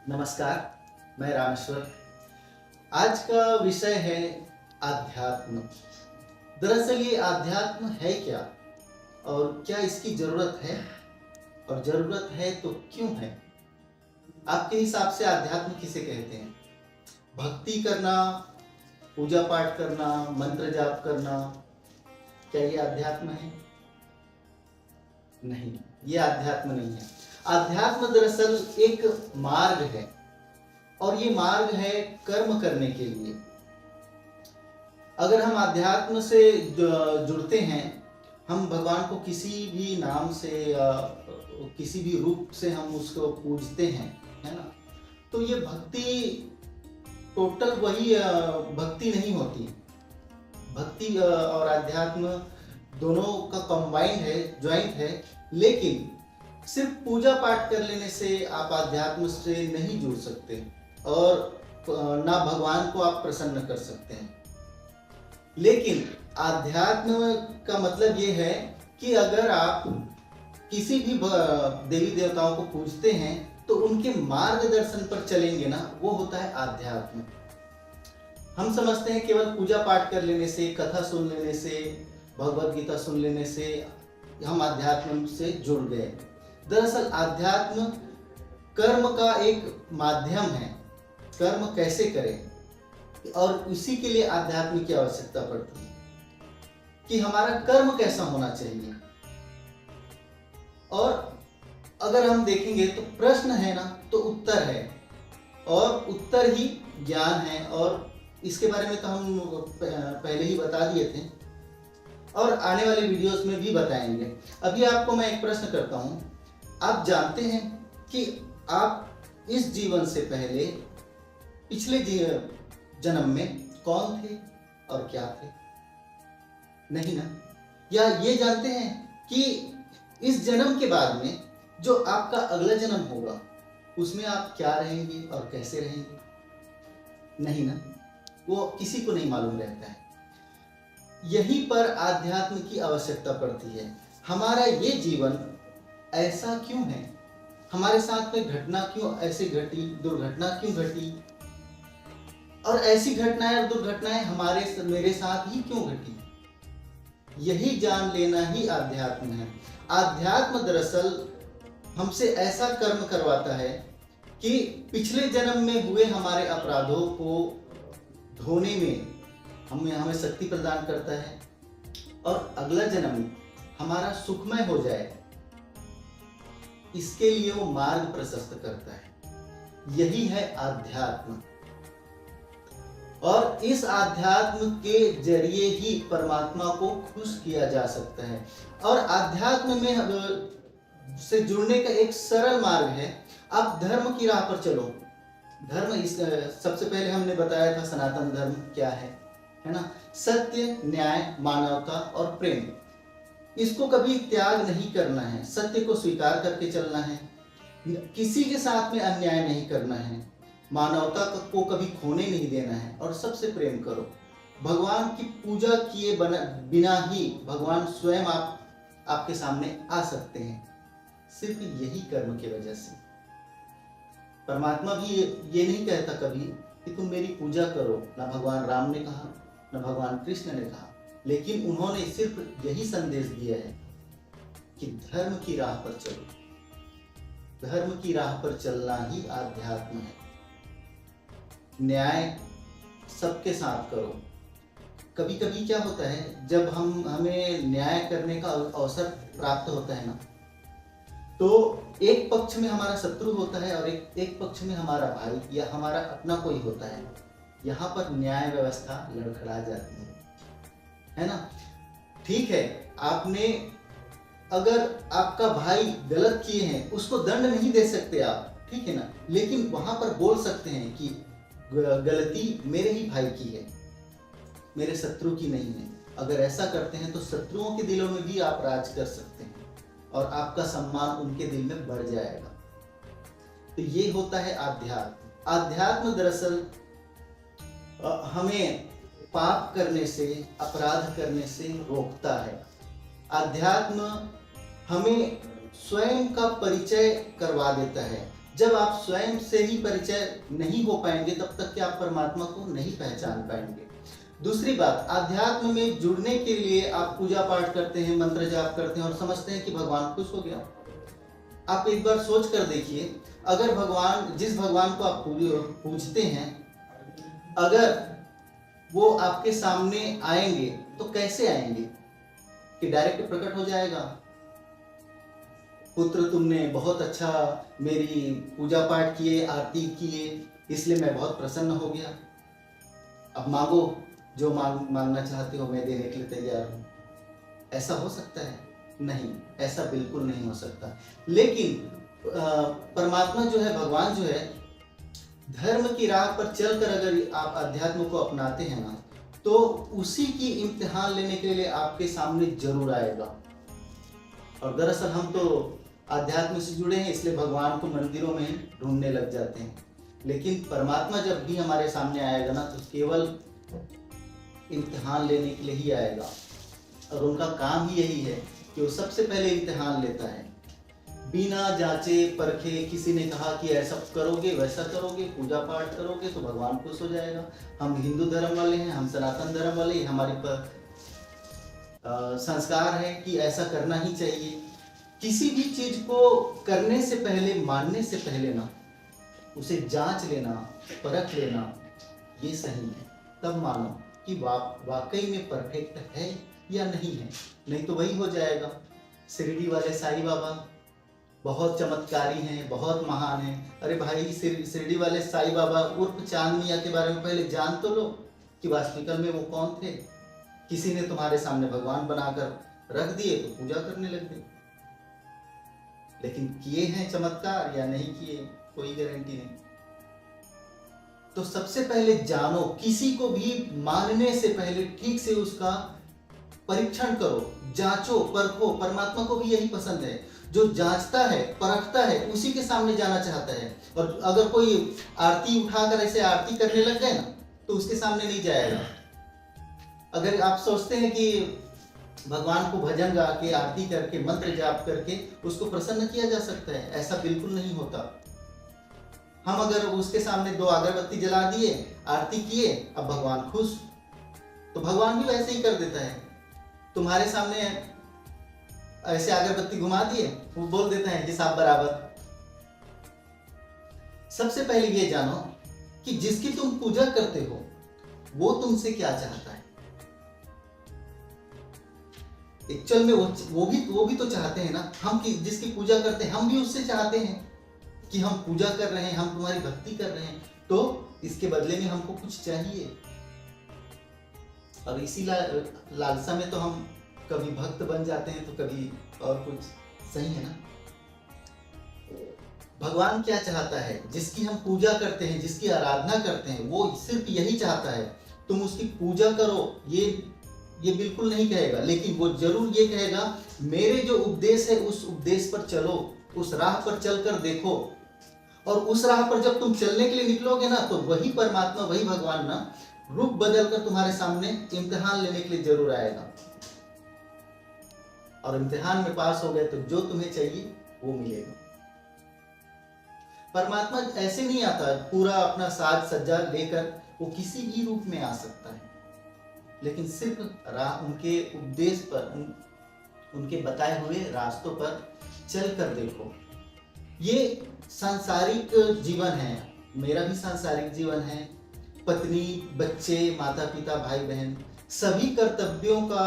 नमस्कार, मैं रामेश्वर। आज का विषय है आध्यात्म। दरअसल ये आध्यात्म है क्या और क्या इसकी जरूरत है, और जरूरत है तो क्यों है? आपके हिसाब से आध्यात्म किसे कहते हैं? भक्ति करना, पूजा पाठ करना, मंत्र जाप करना, क्या ये अध्यात्म है? नहीं, ये अध्यात्म नहीं है। अध्यात्म दरअसल एक मार्ग है, और ये मार्ग है कर्म करने के लिए। अगर हम अध्यात्म से जुड़ते हैं, हम भगवान को किसी भी नाम से किसी भी रूप से हम उसको पूजते हैं, है ना, तो ये भक्ति टोटल वही भक्ति नहीं होती। भक्ति और अध्यात्म दोनों का कंबाइंड है, ज्वाइंट है। लेकिन सिर्फ पूजा पाठ कर लेने से आप अध्यात्म से नहीं जुड़ सकते, और ना भगवान को आप प्रसन्न कर सकते हैं। लेकिन आध्यात्म का मतलब ये है कि अगर आप किसी भी देवी देवताओं को पूजते हैं तो उनके मार्गदर्शन पर चलेंगे ना, वो होता है आध्यात्म। हम समझते हैं केवल पूजा पाठ कर लेने से, कथा सुन लेने से, भगवद गीता सुन लेने से हम अध्यात्म से जुड़ गए। दरअसल आध्यात्म कर्म का एक माध्यम है। कर्म कैसे करें, और इसी के लिए आध्यात्म की आवश्यकता पड़ती है कि हमारा कर्म कैसा होना चाहिए। और अगर हम देखेंगे तो प्रश्न है ना, तो उत्तर है, और उत्तर ही ज्ञान है। और इसके बारे में तो हम पहले ही बता दिए थे, और आने वाले वीडियोस में भी बताएंगे। अभी आपको मैं एक प्रश्न करता हूं। आप जानते हैं कि आप इस जीवन से पहले पिछले जन्म में कौन थे और क्या थे? नहीं ना? या ये जानते हैं कि इस जन्म के बाद में जो आपका अगला जन्म होगा, उसमें आप क्या रहेंगे और कैसे रहेंगे? नहीं ना? वो किसी को नहीं मालूम रहता है। यहीं पर आध्यात्म की आवश्यकता पड़ती है। हमारा ये जीवन ऐसा क्यों है? हमारे साथ में घटना क्यों ऐसे घटी, दुर्घटना क्यों घटी, और ऐसी घटनाएं और दुर्घटनाएं मेरे साथ ही क्यों घटी? यही जान लेना ही आध्यात्म है। आध्यात्म दरअसल हमसे ऐसा कर्म करवाता है कि पिछले जन्म में हुए हमारे अपराधों को धोने में हमें शक्ति प्रदान करता है, और अगला जन्म हमारा सुखमय हो जाए, इसके लिए वो मार्ग प्रशस्त करता है। यही है आध्यात्म। और इस आध्यात्म के जरिए ही परमात्मा को खुश किया जा सकता है। और आध्यात्म में से जुड़ने का एक सरल मार्ग है, आप धर्म की राह पर चलो। धर्म सबसे पहले हमने बताया था सनातन धर्म क्या है ना? सत्य, न्याय, मानवता और प्रेम। इसको कभी त्याग नहीं करना है, सत्य को स्वीकार करके चलना है, किसी के साथ में अन्याय नहीं करना है, मानवता को कभी खोने नहीं देना है, और सबसे प्रेम करो। भगवान की पूजा किए बिना ही भगवान स्वयं आपके सामने आ सकते हैं, सिर्फ यही कर्म की वजह से। परमात्मा भी ये नहीं कहता कभी कि तुम मेरी पूजा करो, ना भगवान राम ने कहा, ना भगवान कृष्ण ने कहा, लेकिन उन्होंने सिर्फ यही संदेश दिया है कि धर्म की राह पर चलो। धर्म की राह पर चलना ही आध्यात्म है। न्याय सबके साथ करो। कभी कभी क्या होता है, जब हमें न्याय करने का अवसर प्राप्त होता है ना, तो एक पक्ष में हमारा शत्रु होता है और एक पक्ष में हमारा भाई या हमारा अपना कोई होता है। यहाँ पर न्याय व्यवस्था लड़खड़ा जाती है ना? ठीक है, आपने अगर आपका भाई गलत किए हैं, उसको दंड नहीं दे सकते आप, ठीक है ना, लेकिन वहां पर बोल सकते हैं कि गलती मेरे ही भाई की है, मेरे शत्रु की नहीं है। अगर ऐसा करते हैं तो शत्रुओं के दिलों में भी आप राज कर सकते हैं, और आपका सम्मान उनके दिल में बढ़ जाएगा। तो ये होता है आध्यात्म। आध्यात्म दरअसल हमें पाप करने से, अपराध करने से रोकता है। अध्यात्म हमें स्वयं का परिचय करवा देता है, जब आप स्वयं से ही परिचय नहीं हो पाएंगे तब तक कि आप परमात्मा को नहीं पहचान पाएंगे। दूसरी बात, अध्यात्म में जुड़ने के लिए आप पूजा पाठ करते हैं, मंत्र जाप करते हैं और समझते हैं कि भगवान खुश हो गया। आप एक बार सोच कर देखिए, अगर भगवान, जिस भगवान को आप पूजते हैं, अगर वो आपके सामने आएंगे तो कैसे आएंगे? कि डायरेक्ट प्रकट हो जाएगा, पुत्र तुमने बहुत अच्छा मेरी पूजा पाठ किए, आरती किए, इसलिए मैं बहुत प्रसन्न हो गया, अब मांगो, जो मांगना चाहते हो मैं देने के लिए तैयार हूं। ऐसा हो सकता है? नहीं, ऐसा बिल्कुल नहीं हो सकता। लेकिन परमात्मा जो है, भगवान जो है, धर्म की राह पर चलकर अगर आप अध्यात्म को अपनाते हैं ना, तो उसी की इम्तिहान लेने के लिए आपके सामने जरूर आएगा। और दरअसल हम तो अध्यात्म से जुड़े हैं, इसलिए भगवान को मंदिरों में ढूंढने लग जाते हैं, लेकिन परमात्मा जब भी हमारे सामने आएगा ना, तो केवल इम्तिहान लेने के लिए ही आएगा। और उनका काम ही यही है कि वो सबसे पहले इम्तिहान लेता है, बिना जांचे परखे। किसी ने कहा कि ऐसा करोगे, वैसा करोगे, पूजा पाठ करोगे तो भगवान खुश हो जाएगा। हम हिंदू धर्म वाले हैं, हम सनातन धर्म वाले, हमारे पर संस्कार है कि ऐसा करना ही चाहिए। किसी भी चीज को करने से पहले, मानने से पहले ना, उसे जांच लेना, परख लेना, ये सही है। तब मानो कि वाकई में परफेक्ट है या नहीं है, नहीं तो वही हो जाएगा। शिरडी वाले साईं बाबा बहुत चमत्कारी हैं, बहुत महान हैं। अरे भाई, शिरडी वाले साईं बाबा उर्फ चांद मियां के बारे में पहले जान तो लो कि वास्तविकता में वो कौन थे। किसी ने तुम्हारे सामने भगवान बनाकर रख दिए तो पूजा करने लग गए, लेकिन किए हैं चमत्कार या नहीं किए, कोई गारंटी नहीं। तो सबसे पहले जानो, किसी को भी मानने से पहले ठीक से उसका परीक्षण करो, जांचो, परखो। परमात्मा को भी यही पसंद है, जो जांचता है, परखता है, उसी के सामने जाना चाहता है। और अगर कोई आरती उठाकर ऐसे आरती करने लग गए ना, तो उसके सामने नहीं जाएगा। अगर आप सोचते हैं कि भगवान को भजन गा के, आरती करके, मंत्र जाप करके उसको प्रसन्न किया जा सकता है, ऐसा बिल्कुल नहीं होता। हम अगर उसके सामने 2 अगरबत्ती जला दिए, आरती किए, अब भगवान खुश, तो भगवान भी वैसे ही कर देता है। तुम्हारे सामने ऐसे अगरबत्ती घुमा दिए, वो बोल देता है जी साहब बराबर। सबसे पहले ये जानो कि जिसकी तुम पूजा करते हो वो तुमसे क्या चाहता है। एक्चुअल में वो भी तो चाहते हैं ना। हम जिसकी पूजा करते हैं, हम भी उससे चाहते हैं कि हम पूजा कर रहे हैं, हम तुम्हारी भक्ति कर रहे हैं, तो इसके बदले में हमको कुछ चाहिए। और इसी लालसा में तो हम कभी भक्त बन जाते हैं, तो कभी और कुछ। सही है ना? भगवान क्या चाहता है? जिसकी हम पूजा करते हैं, जिसकी आराधना करते हैं, वो सिर्फ यही चाहता है तुम उसकी पूजा करो। ये बिल्कुल नहीं कहेगा, लेकिन वो जरूर ये कहेगा मेरे जो उपदेश है उस उपदेश पर चलो, उस राह पर चलकर देखो। और उस राह पर जब तुम चलने के लिए निकलोगे ना, तो वही परमात्मा, वही भगवान ना रूप बदल कर तुम्हारे सामने इम्तिहान लेने के लिए जरूर आएगा। और इम्तिहान में पास हो गए तो जो तुम्हें चाहिए वो मिलेगा। परमात्मा ऐसे नहीं आता पूरा अपना साज सज्जा लेकर, वो किसी भी रूप में आ सकता है, लेकिन सिर्फ उनके उपदेश पर, उनके बताए हुए रास्तों पर चल कर देखो। ये सांसारिक जीवन है, मेरा भी सांसारिक जीवन है। पत्नी, बच्चे, माता पिता, भाई बहन, सभी कर्तव्यों का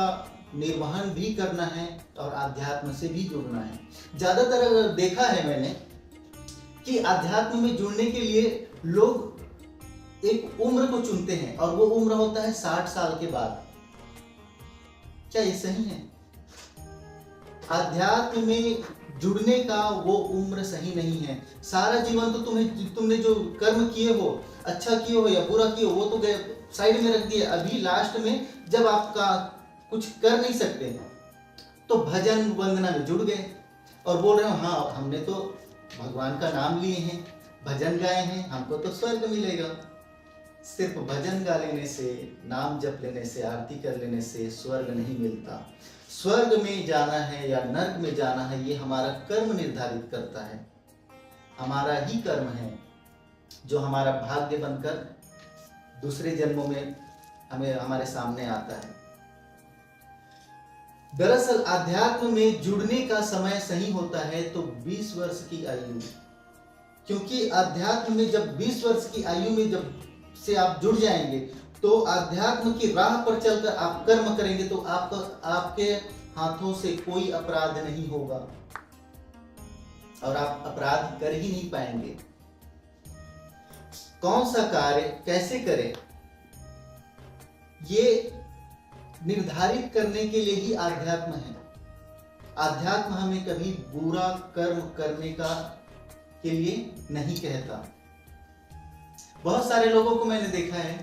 निर्वहन भी करना है और आध्यात्म से भी जुड़ना है। ज्यादातर अगर देखा है मैंने कि आध्यात्म में जुड़ने के लिए लोग एक उम्र को चुनते हैं, और वो उम्र होता है 60 साल के बाद। क्या ये सही है? आध्यात्म में जुड़ने का वो उम्र सही नहीं है। सारा जीवन तो तुमने जो कर्म किए हो, अच्छा किए हो या बुरा किए हो, वो तो गए साइड में रख दिए। अभी लास्ट में जब आपका कुछ कर नहीं सकते तो भजन वंदना में जुड़ गए और बोल रहे हो हाँ हमने तो भगवान का नाम लिए हैं, भजन गाए हैं, हमको तो स्वर्ग मिलेगा। सिर्फ भजन गा लेने से, नाम जप लेने से, आरती कर लेने से स्वर्ग नहीं मिलता। स्वर्ग में जाना है या नर्क में जाना है, ये हमारा कर्म निर्धारित करता है। हमारा ही कर्म है जो हमारा भाग्य बनकर दूसरे जन्मों में हमें हमारे सामने आता है। दरअसल आध्यात्म में जुड़ने का समय सही होता है तो 20 वर्ष की आयु, क्योंकि आध्यात्म में जब 20 वर्ष की आयु में जब से आप जुड़ जाएंगे तो आध्यात्म की राह पर चलकर आप कर्म करेंगे तो आपके हाथों से कोई अपराध नहीं होगा और आप अपराध कर ही नहीं पाएंगे। कौन सा कार्य कैसे करें ये निर्धारित करने के लिए ही आध्यात्म है। आध्यात्म हमें कभी बुरा कर्म करने के लिए नहीं कहता। बहुत सारे लोगों को मैंने देखा है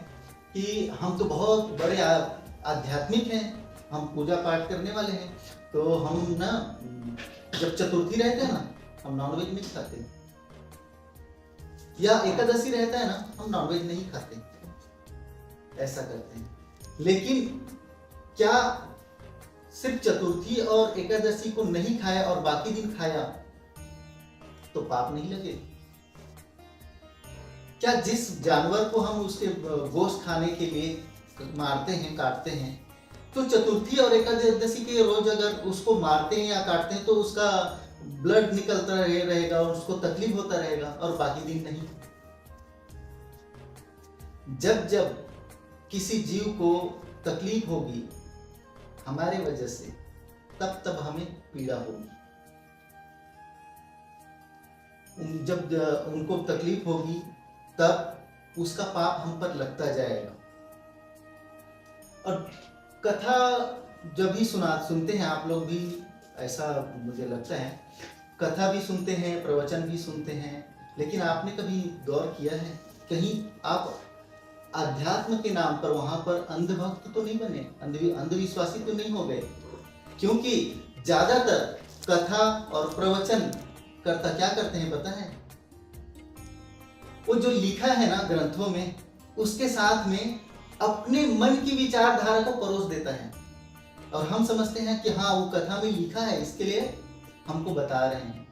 कि हम तो बहुत बड़े आध्यात्मिक हैं, हम पूजा पाठ करने वाले हैं, तो हम ना जब चतुर्थी रहते हैं ना हम नॉनवेज नहीं खाते, या एकादशी रहता है ना हम नॉनवेज नहीं खाते, ऐसा करते हैं। लेकिन क्या सिर्फ चतुर्थी और एकादशी को नहीं खाया और बाकी दिन खाया तो पाप नहीं लगे? क्या जिस जानवर को हम उसके गोश्त खाने के लिए मारते हैं काटते हैं, तो चतुर्थी और एकादशी के रोज अगर उसको मारते हैं या काटते हैं तो उसका ब्लड निकलता रहेगा और उसको तकलीफ होता रहेगा और बाकी दिन नहीं। जब जब किसी जीव को तकलीफ होगी हमारे वजह से तब तब हमें पीड़ा होगी। जब उनको तकलीफ होगी तब उसका पाप हम पर लगता जाएगा। और कथा जब भी सुनते हैं आप लोग भी, ऐसा मुझे लगता है, कथा भी सुनते हैं, प्रवचन भी सुनते हैं, लेकिन आपने कभी गौर किया है कहीं आप आध्यात्म के नाम पर वहां पर अंधभक्त तो नहीं बने, अंधविश्वासी तो नहीं हो गए? क्योंकि ज्यादातर कथा और प्रवचन करता क्या करते हैं पता है? वो जो लिखा है ना ग्रंथों में उसके साथ में अपने मन की विचारधारा को परोस देता है और हम समझते हैं कि हाँ वो कथा में लिखा है इसके लिए हमको बता रहे हैं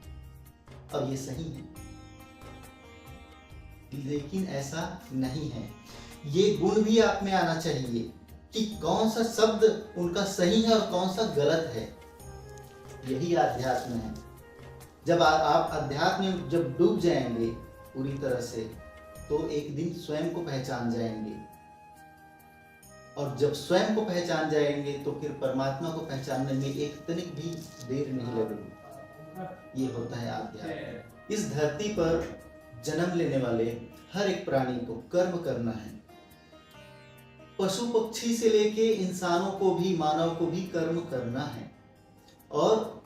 और ये सही है, लेकिन ऐसा नहीं है। ये गुण भी आप में आना चाहिए कि कौन सा शब्द उनका सही है और कौन सा गलत है। यही आध्यात्म है। जब आप अध्यात्म में जब डूब जाएंगे पूरी तरह से तो एक दिन स्वयं को पहचान जाएंगे, और जब स्वयं को पहचान जाएंगे तो फिर परमात्मा को पहचानने में एक तनिक भी देर नहीं लगेगी। ये होता है आध्यात्म। इस धरती पर जन्म लेने वाले हर एक प्राणी को कर्म करना है। पशु पक्षी से लेके इंसानों को भी, मानव को भी कर्म करना है, और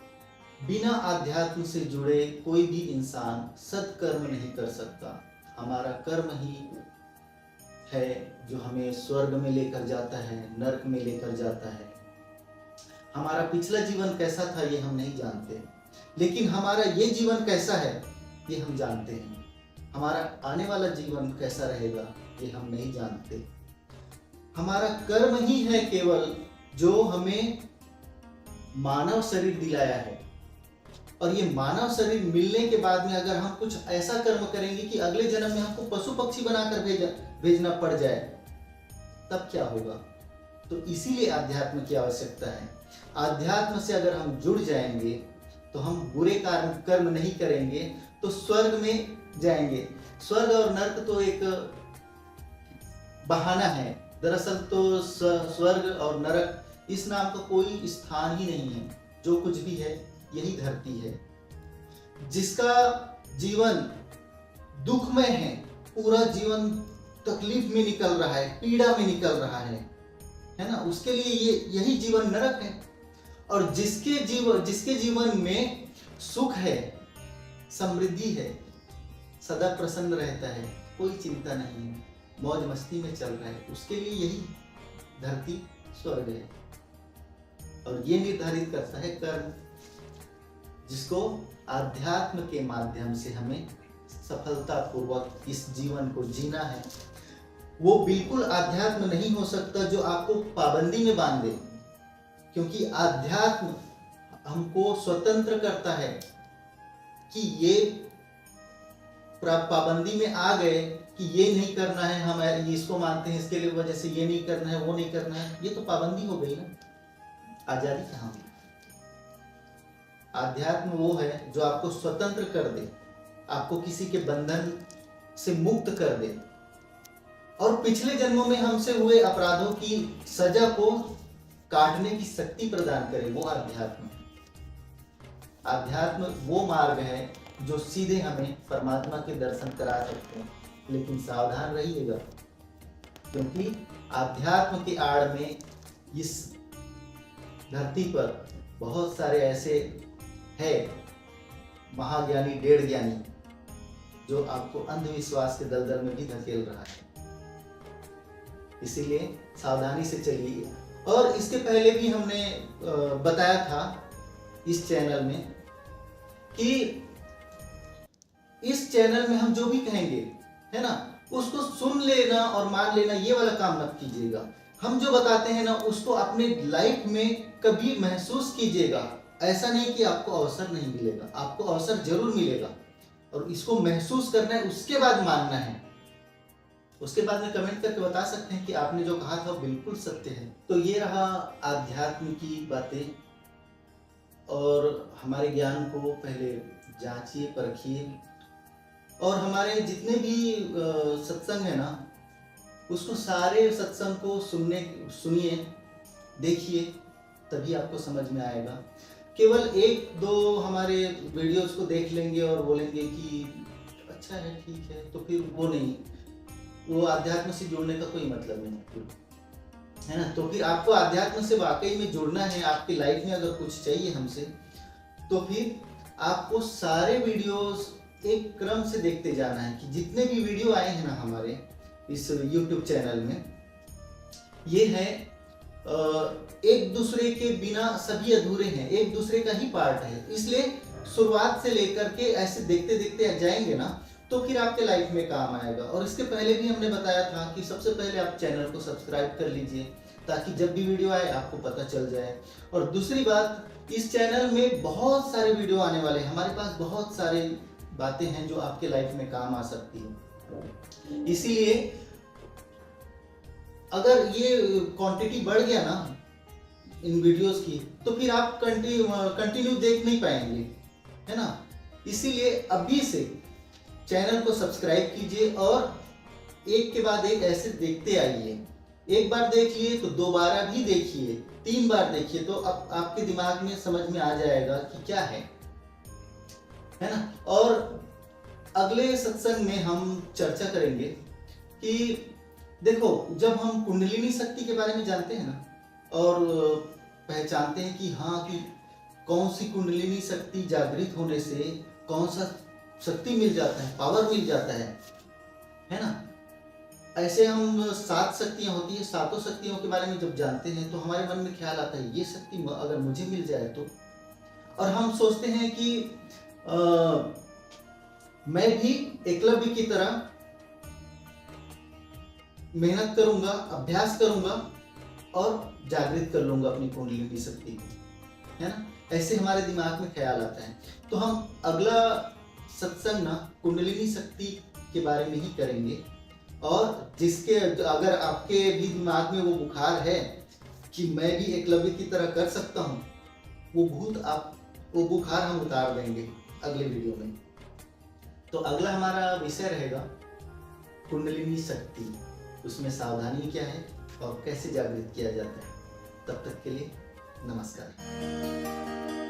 बिना आध्यात्म से जुड़े कोई भी इंसान सत्कर्म नहीं कर सकता। हमारा कर्म ही है जो हमें स्वर्ग में लेकर जाता है, नरक में लेकर जाता है। हमारा पिछला जीवन कैसा था ये हम नहीं जानते, लेकिन हमारा ये जीवन कैसा है ये हम जानते हैं। हमारा आने वाला जीवन कैसा रहेगा ये हम नहीं जानते। हमारा कर्म ही है केवल जो हमें मानव शरीर दिलाया है, और ये मानव शरीर मिलने के बाद में अगर हम कुछ ऐसा कर्म करेंगे कि अगले जन्म में हमको पशु पक्षी बनाकर भेजना पड़ जाए तब क्या होगा? तो इसीलिए आध्यात्म की आवश्यकता है। आध्यात्म से अगर हम जुड़ जाएंगे तो हम बुरे कर्म नहीं करेंगे तो स्वर्ग में जाएंगे। स्वर्ग और नरक तो एक बहाना है, दरअसल तो स्वर्ग और नरक इस नाम का कोई स्थान ही नहीं है। जो कुछ भी है यही धरती है। जिसका जीवन दुखमय है, पूरा जीवन तकलीफ में निकल रहा है, पीड़ा में निकल रहा है ना, उसके लिए यही जीवन नरक है। और जिसके जीवन में सुख है, समृद्धि है, सदा प्रसन्न रहता है, कोई चिंता नहीं है, मौज मस्ती में चल रहा है, उसके लिए यही धरती स्वर्ग है। और ये निर्धारित करता है कर्म, जिसको आध्यात्म के माध्यम से हमें सफलतापूर्वक इस जीवन को जीना है। वो बिल्कुल आध्यात्म नहीं हो सकता जो आपको पाबंदी में बांध दे, क्योंकि आध्यात्म हमको स्वतंत्र करता है कि ये पाबंदी में आ गए कि ये नहीं करना है, हम इसको मानते हैं, इसके लिए वजह से ये नहीं करना है, वो नहीं करना है, ये तो पाबंदी हो गई ना, आजादी कहाँ हुई? आध्यात्म वो है जो आपको स्वतंत्र कर दे, आपको किसी के बंधन से मुक्त कर दे और पिछले जन्मों में हमसे हुए अपराधों की सजा को काटने की शक्ति प्रदान करे, वो आध्यात्म है। आध्यात्म वो मार्ग है जो सीधे हमें परमात्मा के दर्शन करा सकते हैं, लेकिन सावधान रहिएगा, क्योंकि आध्यात्म की आड़ में इस धरती पर बहुत सारे ऐसे है महाज्ञानी, डेढ़ ज्ञानी, जो आपको अंधविश्वास के दलदल में भी धकेल रहा है। इसीलिए सावधानी से चलिए। और इसके पहले भी हमने बताया था इस चैनल में कि इस चैनल में हम जो भी कहेंगे, है ना, उसको सुन लेना और मान लेना, ये वाला काम मत कीजिएगा। हम जो बताते हैं ना, उसको अपने लाइफ में कभी महसूस कीजिएगा। ऐसा नहीं कि आपको अवसर नहीं मिलेगा, आपको अवसर जरूर मिलेगा, और इसको महसूस करना है, उसके बाद मानना है। उसके बाद में कमेंट करके बता सकते हैं कि आपने जो कहा था वो बिल्कुल सत्य है। तो ये रहा आध्यात्म की बातें, और हमारे ज्ञान को पहले जांचिए, परखिए, और हमारे जितने भी सत्संग है ना, उसको सारे सत्संग को सुनिए, देखिए, तभी आपको समझ में आएगा। केवल एक दो हमारे वीडियोस को देख लेंगे और बोलेंगे कि अच्छा है, ठीक है, तो फिर वो नहीं, वो आध्यात्म से जुड़ने का कोई मतलब नहीं है ना। तो फिर आपको आध्यात्म से वाकई में जुड़ना है, आपकी लाइफ में अगर कुछ चाहिए हमसे, तो फिर आपको सारे वीडियोस एक क्रम से देखते जाना है कि जितने भी वीडियो आए हैं ना हमारे इस YouTube चैनल में, ये है एक दूसरे के बिना सभी अधूरे हैं, एक दूसरे का ही पार्ट है। इसलिए शुरुआत से लेकर के ऐसे देखते देखते जाएंगे ना, तो फिर आपके लाइफ में काम आएगा। और इसके पहले भी हमने बताया था कि सबसे पहले आप चैनल को सब्सक्राइब कर लीजिए, ताकि जब भी वीडियो आए आपको पता चल जाए। और दूसरी बात, इस चैनल में बहुत सारे वीडियो आने वाले हैं, हमारे पास बहुत सारे बातें हैं जो आपके लाइफ में काम आ सकती है। इसीलिए अगर ये क्वांटिटी बढ़ गया ना इन वीडियोस की, तो फिर आप कंटिन्यू देख नहीं पाएंगे, है ना। इसीलिए अभी से चैनल को सब्सक्राइब कीजिए और एक के बाद एक ऐसे देखते आइए। एक बार देख लिए तो दोबारा भी देखिए, 3 बार देखिए, तो अब आपके दिमाग में समझ में आ जाएगा कि क्या है ना। और अगले सत्संग में हम चर्चा करेंगे कि देखो, जब हम कुंडलिनी शक्ति के बारे में जानते हैं ना, और पहचानते हैं कि हाँ, कि कौन सी कुंडलिनी शक्ति जागृत होने से कौन सा शक्ति मिल जाता है, पावर मिल जाता है ना। ऐसे हम 7 शक्तियां होती है, 7 शक्तियों के बारे में जब जानते हैं तो हमारे मन में ख्याल आता है, ये शक्ति अगर मुझे मिल जाए तो। और हम सोचते हैं कि मैं भी एकलव्य की तरह मेहनत करूंगा, अभ्यास करूंगा और जागृत कर लूंगा अपनी कुंडलिनी शक्ति को, है ना। ऐसे हमारे दिमाग में ख्याल आता है। तो हम अगला सत्संग ना कुंडलिनी शक्ति के बारे में ही करेंगे, और जिसके अगर आपके भी दिमाग में वो बुखार है कि मैं भी एकलव्य की तरह कर सकता हूँ, वो बुखार हम उतार देंगे अगले वीडियो में। तो अगला हमारा विषय रहेगा कुंडलिनी शक्ति, उसमें सावधानी क्या है और कैसे जागृत किया जाता है। तब तक के लिए नमस्कार।